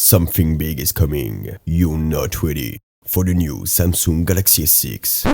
Something big is coming. You're not ready for the new Samsung Galaxy S6.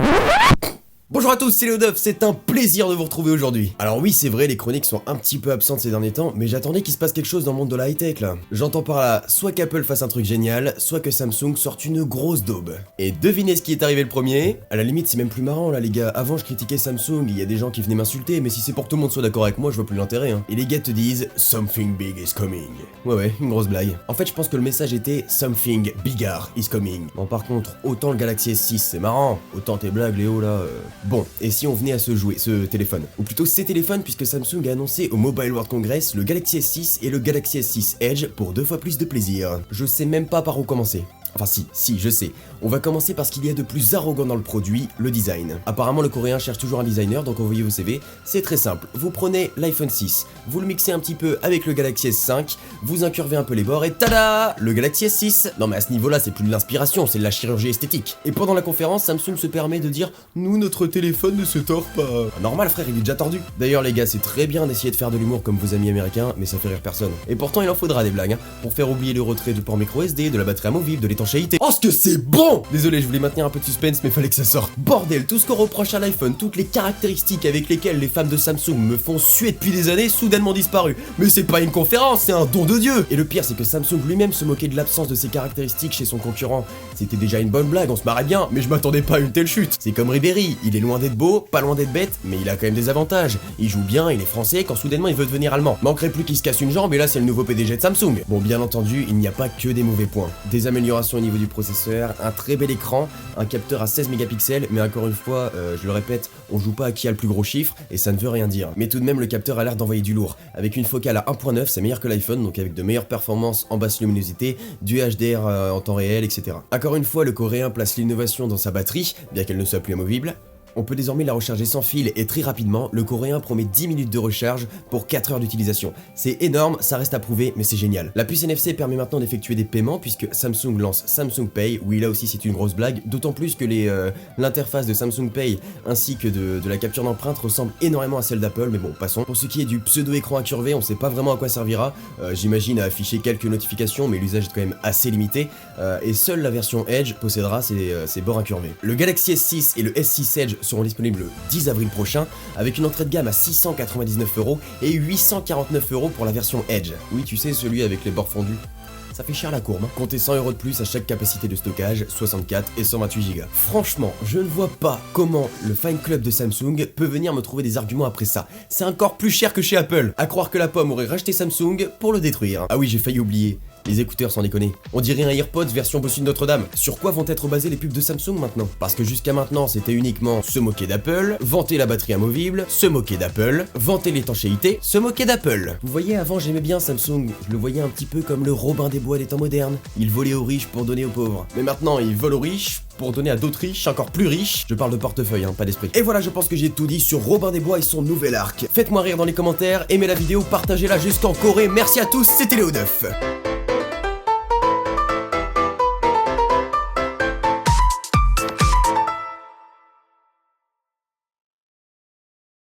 Bonjour à tous, c'est Léo Duff, c'est un plaisir de vous retrouver aujourd'hui. Alors oui, c'est vrai, les chroniques sont un petit peu absentes ces derniers temps, mais j'attendais qu'il se passe quelque chose dans le monde de la high-tech là. J'entends par là, soit qu'Apple fasse un truc génial, soit que Samsung sorte une grosse daube. Et devinez ce qui est arrivé le premier. À la limite, c'est même plus marrant là les gars, avant je critiquais Samsung, il y a des gens qui venaient m'insulter, mais si c'est pour que tout le monde soit d'accord avec moi, je vois plus l'intérêt hein. Et les gars te disent, something big is coming. Ouais, une grosse blague. En fait, je pense que le message était, something bigger is coming. Bon par contre, autant le Galaxy S6 c'est marrant, autant tes blagues Léo là... Bon, et si on venait à ce téléphone, ou plutôt ces téléphones puisque Samsung a annoncé au Mobile World Congress le Galaxy S6 et le Galaxy S6 Edge pour 2 fois plus de plaisir. Je sais même pas par où commencer. Enfin si, je sais. On va commencer par ce qu'il y a de plus arrogant dans le produit, le design. Apparemment le coréen cherche toujours un designer, donc envoyez vos CV. C'est très simple, vous prenez l'iPhone 6, vous le mixez un petit peu avec le Galaxy S5, vous incurvez un peu les bords et tada, le Galaxy S6. Non mais à ce niveau-là, c'est plus de l'inspiration, c'est de la chirurgie esthétique. Et pendant la conférence, Samsung se permet de dire « Nous, notre téléphone ne se tord pas ». Normal frère, il est déjà tordu. D'ailleurs les gars, c'est très bien d'essayer de faire de l'humour comme vos amis américains, mais ça fait rire personne. Et pourtant, il en faudra des blagues, hein, pour faire oublier le retrait du port micro SD, de la batterie amovible, de l'étanchéité. Oh, ce que c'est bon! Désolé, je voulais maintenir un peu de suspense, mais fallait que ça sorte. Bordel, tout ce qu'on reproche à l'iPhone, toutes les caractéristiques avec lesquelles les femmes de Samsung me font suer depuis des années, soudainement disparu. Mais c'est pas une conférence, c'est un don de Dieu! Et le pire, c'est que Samsung lui-même se moquait de l'absence de ces caractéristiques chez son concurrent. C'était déjà une bonne blague, on se marrait bien, mais je m'attendais pas à une telle chute. C'est comme Ribéry, il est loin d'être beau, pas loin d'être bête, mais il a quand même des avantages. Il joue bien, il est français, quand soudainement il veut devenir allemand. Manquerait plus qu'il se casse une jambe, et là c'est le nouveau PDG de Samsung. Bon, bien entendu, il n'y a pas que des mauvais points. Des améliorations au niveau du processeur, un très bel écran, un capteur à 16 mégapixels, mais encore une fois, je le répète, on joue pas à qui a le plus gros chiffre, et ça ne veut rien dire. Mais tout de même, le capteur a l'air d'envoyer du lourd. Avec une focale à 1.9, c'est meilleur que l'iPhone, donc avec de meilleures performances en basse luminosité, du HDR en temps réel, etc. Encore une fois, le coréen place l'innovation dans sa batterie, bien qu'elle ne soit plus amovible. On peut désormais la recharger sans fil et très rapidement, le coréen promet 10 minutes de recharge pour 4 heures d'utilisation. C'est énorme, ça reste à prouver, mais c'est génial. La puce NFC permet maintenant d'effectuer des paiements puisque Samsung lance Samsung Pay, oui là aussi c'est une grosse blague, d'autant plus que l'interface de Samsung Pay ainsi que de la capture d'empreinte ressemble énormément à celle d'Apple, mais bon, passons. Pour ce qui est du pseudo-écran incurvé, on sait pas vraiment à quoi servira, j'imagine à afficher quelques notifications, mais l'usage est quand même assez limité, et seule la version Edge possédera ces bords incurvés. Le Galaxy S6 et le S6 Edge seront disponibles le 10 avril prochain avec une entrée de gamme à 699€ et 849€ pour la version Edge. Oui, tu sais, celui avec les bords fondus. Ça fait cher la courbe. Comptez 100€ de plus à chaque capacité de stockage, 64 et 128Go. Franchement, je ne vois pas comment le fan club de Samsung peut venir me trouver des arguments après ça. C'est encore plus cher que chez Apple. À croire que la pomme aurait racheté Samsung pour le détruire. Ah oui, j'ai failli oublier. Les écouteurs sans déconner. On dirait un AirPods version bossu de Notre-Dame. Sur quoi vont être basées les pubs de Samsung maintenant? Parce que jusqu'à maintenant c'était uniquement se moquer d'Apple, vanter la batterie amovible, se moquer d'Apple, vanter l'étanchéité, se moquer d'Apple. Vous voyez, avant j'aimais bien Samsung, je le voyais un petit peu comme le Robin des Bois des temps modernes. Il volait aux riches pour donner aux pauvres. Mais maintenant il vole aux riches pour donner à d'autres riches, encore plus riches. Je parle de portefeuille, hein, pas d'esprit. Et voilà, je pense que j'ai tout dit sur Robin des Bois et son nouvel arc. Faites-moi rire dans les commentaires, aimez la vidéo, partagez-la jusqu'en Corée. Merci à tous, c'était Léo Duff.